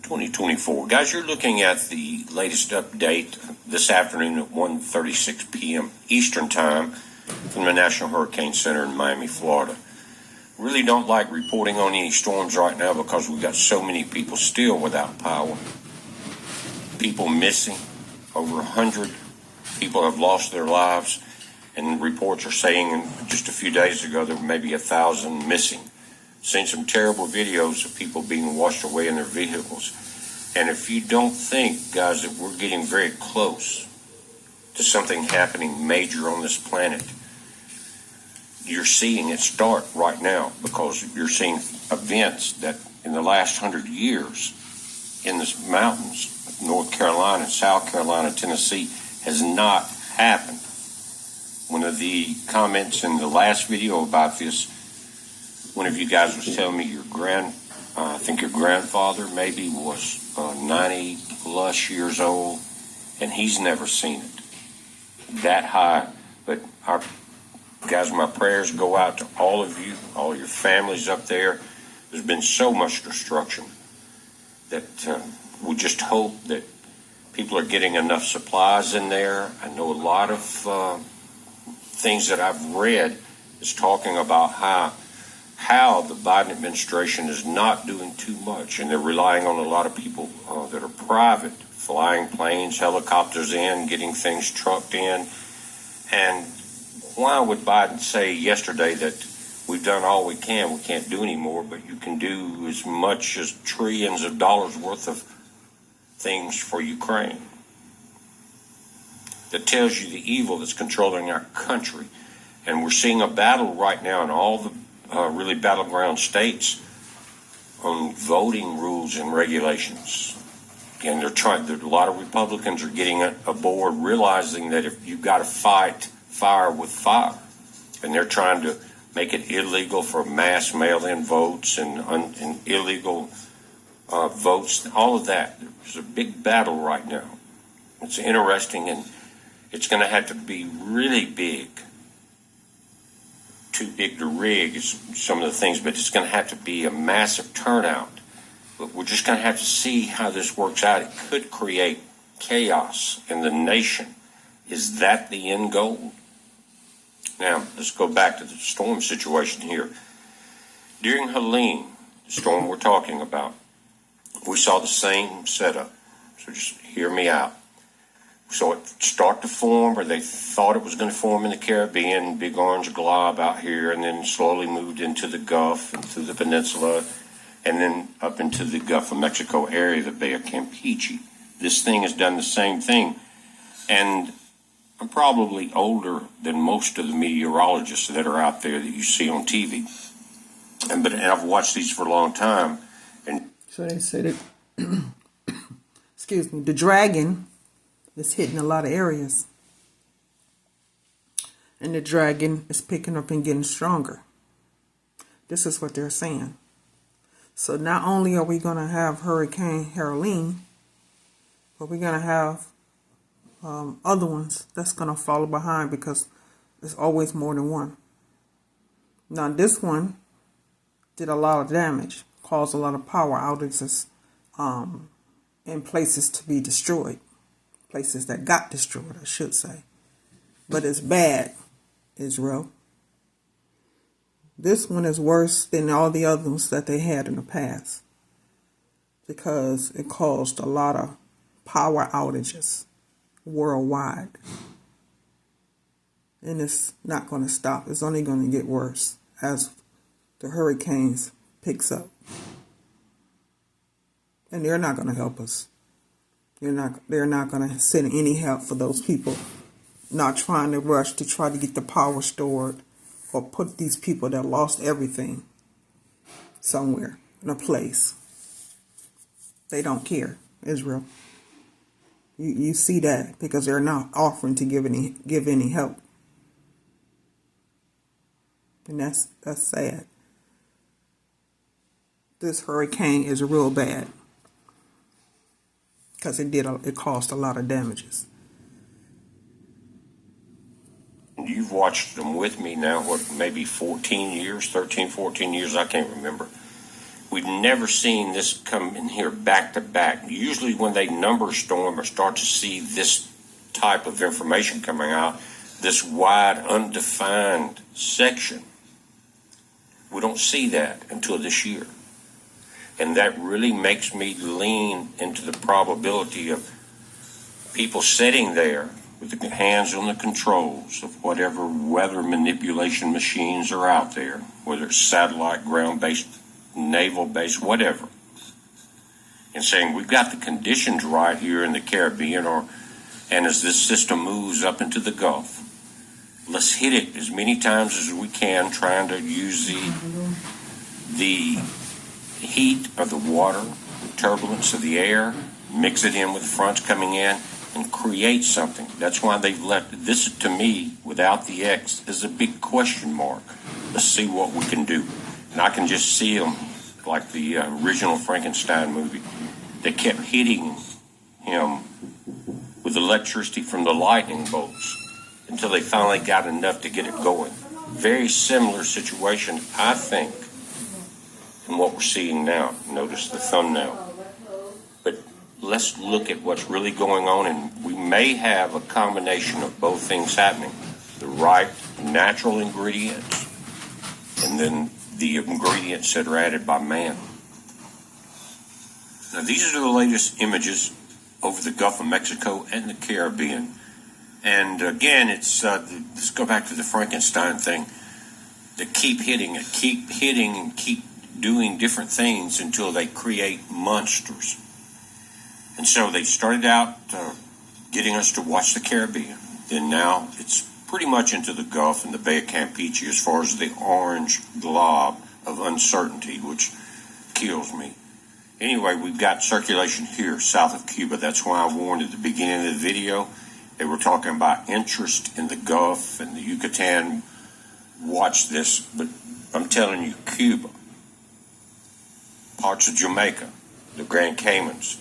2024. Guys, you're looking at the latest update this afternoon at 1:36 p.m. Eastern Time from the National Hurricane Center in Miami, Florida. Really don't like reporting on any storms right now because we've got so many people still without power. People missing. Over 100 people have lost their lives, and reports are saying just a few days ago there were maybe 1,000 missing. Seen some terrible videos of people being washed away in their vehicles. And if you don't think, guys, that we're getting very close to something happening major on this planet, you're seeing it start right now, because you're seeing events that in the last 100 years in the mountains, North Carolina, South Carolina, Tennessee, has not happened. One of the comments in the last video about this, one of you guys was telling me I think your grandfather maybe was 90 plus years old, and he's never seen it that high. But guys, my prayers go out to all of you, all your families up there. There's been so much destruction that we just hope that people are getting enough supplies in there. I know a lot of things that I've read is talking about how the Biden administration is not doing too much, and they're relying on a lot of people that are private, flying planes, helicopters in, getting things trucked in. And why would Biden say yesterday that we've done all we can't do any more, but you can do as much as trillions of dollars worth of things for Ukraine? That tells you the evil that's controlling our country. And we're seeing a battle right now in all the really battleground states on voting rules and regulations. And a lot of Republicans are getting aboard, realizing that if you've got to fight fire with fire, and they're trying to make it illegal for mass mail-in votes and illegal votes, all of that. There's a big battle right now. It's interesting, and it's going to have to be really big. Too big to rig is some of the things, but it's going to have to be a massive turnout. But we're just going to have to see how this works out. It could create chaos in the nation. Is that the end goal? Now, let's go back to the storm situation here. During Helene, the storm we're talking about, we saw the same setup. So just hear me out. We saw it start to form, or they thought it was going to form in the Caribbean, big orange glob out here, and then slowly moved into the Gulf and through the peninsula, and then up into the Gulf of Mexico area, the Bay of Campeche. This thing has done the same thing. And I'm probably older than most of the meteorologists that are out there that you see on TV. And I've watched these for a long time. And so they said that, excuse me, the dragon is hitting a lot of areas. And the dragon is picking up and getting stronger. This is what they're saying. So not only are we going to have Hurricane Helene, but we're going to have other ones that's going to follow behind, because there's always more than one. Now this one did a lot of damage, caused a lot of power outages in places to be destroyed. Places that got destroyed, I should say. But it's bad, Israel. This one is worse than all the other ones that they had in the past, because it caused a lot of power outages worldwide. And it's not going to stop. It's only going to get worse as the hurricanes picks up. And they're not going to help us. They're not going to send any help for those people not trying to rush to try to get the power stored, or put these people that lost everything somewhere in a place. They don't care, Israel. You see that, because they're not offering to give any help. And that's sad. This hurricane is real bad, because it caused a lot of damages. You've watched them with me now, maybe 14 years, 13, 14 years, I can't remember. We've never seen this come in here back to back. Usually when they number a storm or start to see this type of information coming out, this wide, undefined section, we don't see that until this year. And that really makes me lean into the probability of people sitting there with their hands on the controls of whatever weather manipulation machines are out there, whether it's satellite, ground-based, naval-based, whatever, and saying we've got the conditions right here in the Caribbean, and as this system moves up into the Gulf, let's hit it as many times as we can, trying to use the heat of the water, the turbulence of the air, mix it in with the fronts coming in, and create something. That's why they've left this, to me, without the X, is a big question mark. Let's see what we can do. And I can just see them like the original Frankenstein movie. They kept hitting him with electricity from the lightning bolts until they finally got enough to get it going. Very similar situation, I think, in what we're seeing now. Notice the thumbnail. But let's look at what's really going on, and we may have a combination of both things happening. The right natural ingredients, and then the ingredients that are added by man. Now, these are the latest images over the Gulf of Mexico and the Caribbean. And again, it's let's go back to the Frankenstein thing. They keep hitting it, and keep doing different things until they create monsters. And so they started out getting us to watch the Caribbean. Then now it's pretty much into the Gulf and the Bay of Campeche as far as the orange glob of uncertainty, which kills me. Anyway, we've got circulation here south of Cuba. That's why I warned at the beginning of the video. They were talking about interest in the Gulf and the Yucatan. Watch this, but I'm telling you, Cuba, parts of Jamaica, the Grand Caymans,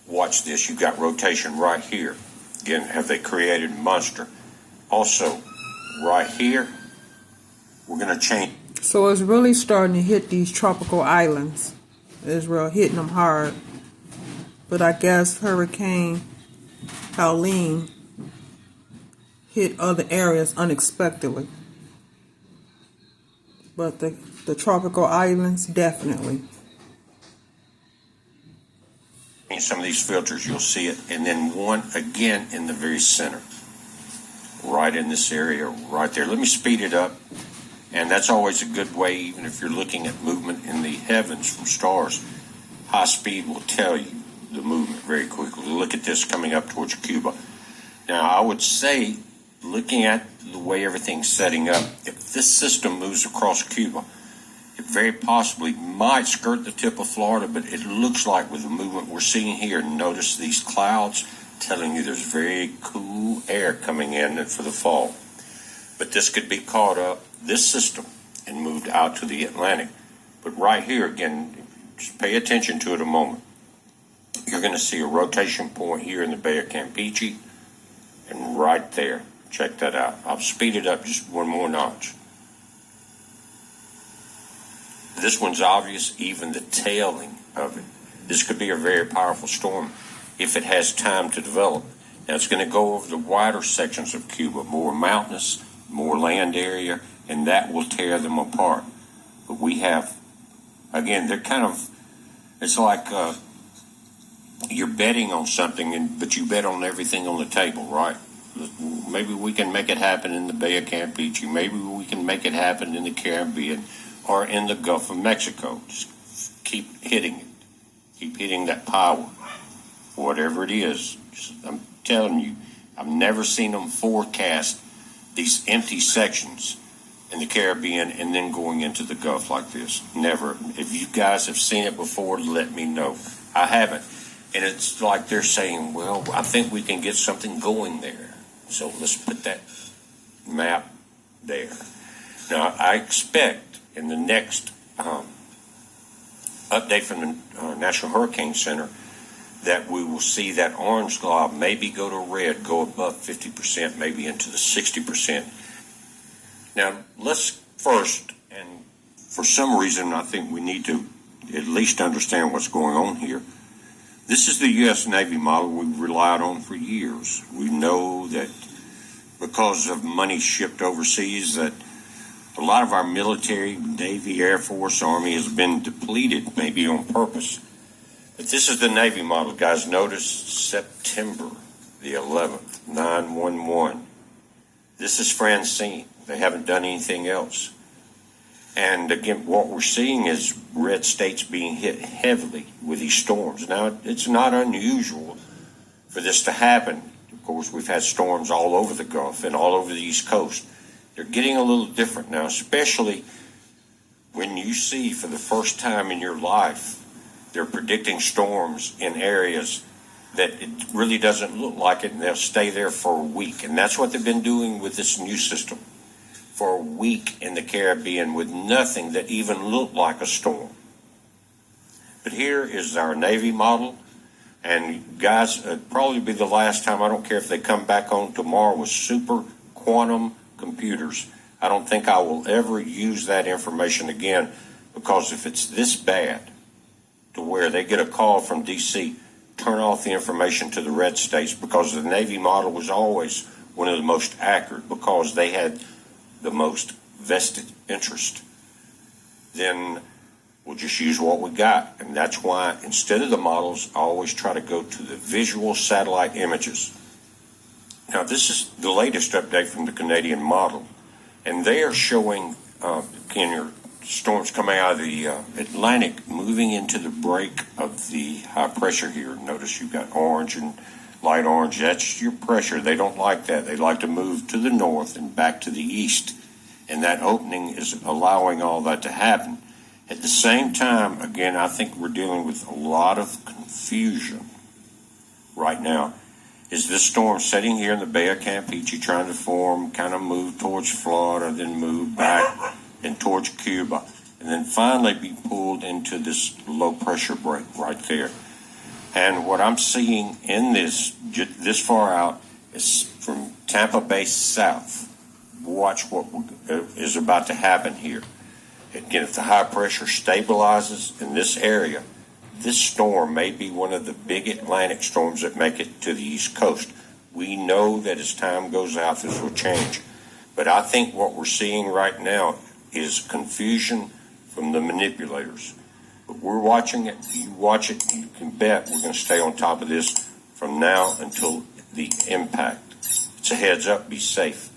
watch this. You've got rotation right here. Again, have they created a monster? Also, right here, we're going to change. So it's really starting to hit these tropical islands. Israel hitting them hard. But I guess Hurricane Helene hit other areas unexpectedly. But the tropical islands, definitely. In some of these filters, you'll see it. And then one again in the very center. Right in this area, right there. Let me speed it up. And that's always a good way, even if you're looking at movement in the heavens from stars. High speed will tell you the movement very quickly. Look at this coming up towards Cuba. Now, I would say, looking at the way everything's setting up, if this system moves across Cuba, it very possibly might skirt the tip of Florida, but it looks like with the movement we're seeing here, notice these clouds telling you there's very cool air coming in for the fall. But this could be caught up, this system, and moved out to the Atlantic. But right here, again, just pay attention to it a moment. You're going to see a rotation point here in the Bay of Campeche, and right there. Check that out. I'll speed it up just one more notch. This one's obvious, even the tailing of it. This could be a very powerful storm if it has time to develop. Now, it's going to go over the wider sections of Cuba, more mountainous, more land area, and that will tear them apart. But we have, again, they're kind of, it's like you're betting on something, but you bet on everything on the table, right? Maybe we can make it happen in the Bay of Campeche. Maybe we can make it happen in the Caribbean or in the Gulf of Mexico. Just keep hitting it. Keep hitting that power. Whatever it is. I'm telling you, I've never seen them forecast these empty sections in the Caribbean and then going into the Gulf like this. Never. If you guys have seen it before, let me know. I haven't. And it's like they're saying, well, I think we can get something going there. So let's put that map there. Now, I expect in the next update from the National Hurricane Center that we will see that orange glob maybe go to red, go above 50%, maybe into the 60%. Now, let's first, and for some reason I think we need to at least understand what's going on here. This is the U.S. Navy model we've relied on for years. We know that because of money shipped overseas, that a lot of our military, Navy, Air Force, Army has been depleted, maybe on purpose. But this is the Navy model, guys. Notice September the 11th, 911. This is Francine. They haven't done anything else. And again, what we're seeing is red states being hit heavily with these storms. Now, it's not unusual for this to happen. Of course, we've had storms all over the Gulf and all over the East Coast. They're getting a little different now, especially when you see for the first time in your life, they're predicting storms in areas that it really doesn't look like it, and they'll stay there for a week. And that's what they've been doing with this new system. For a week in the Caribbean with nothing that even looked like a storm. But here is our Navy model. And guys, it'd probably be the last time. I don't care if they come back on tomorrow with super quantum computers. I don't think I will ever use that information again, because if it's this bad to where they get a call from D.C., turn off the information to the red states, because the Navy model was always one of the most accurate because they had the most vested interest. Then we'll just use what we got. And that's why instead of the models, I always try to go to the visual satellite images. Now, this is the latest update from the Canadian model, and they are showing storms coming out of the Atlantic moving into the break of the high pressure here. Notice you've got orange and light orange. That's your pressure. They don't like that. They like to move to the north and back to the east, and that opening is allowing all that to happen. At the same time, again, I think we're dealing with a lot of confusion right now. Is this storm sitting here in the Bay of Campeche trying to form, kind of move towards Florida, then move back and towards Cuba, and then finally be pulled into this low pressure break right there? And what I'm seeing in this far out is from Tampa Bay south. Watch what is about to happen here. Again, if the high pressure stabilizes in this area, this storm may be one of the big Atlantic storms that make it to the East Coast. We know that as time goes out, this will change. But I think what we're seeing right now is confusion from the manipulators. But we're watching it. You watch it, you can bet we're going to stay on top of this from now until the impact. It's a heads up. Be safe.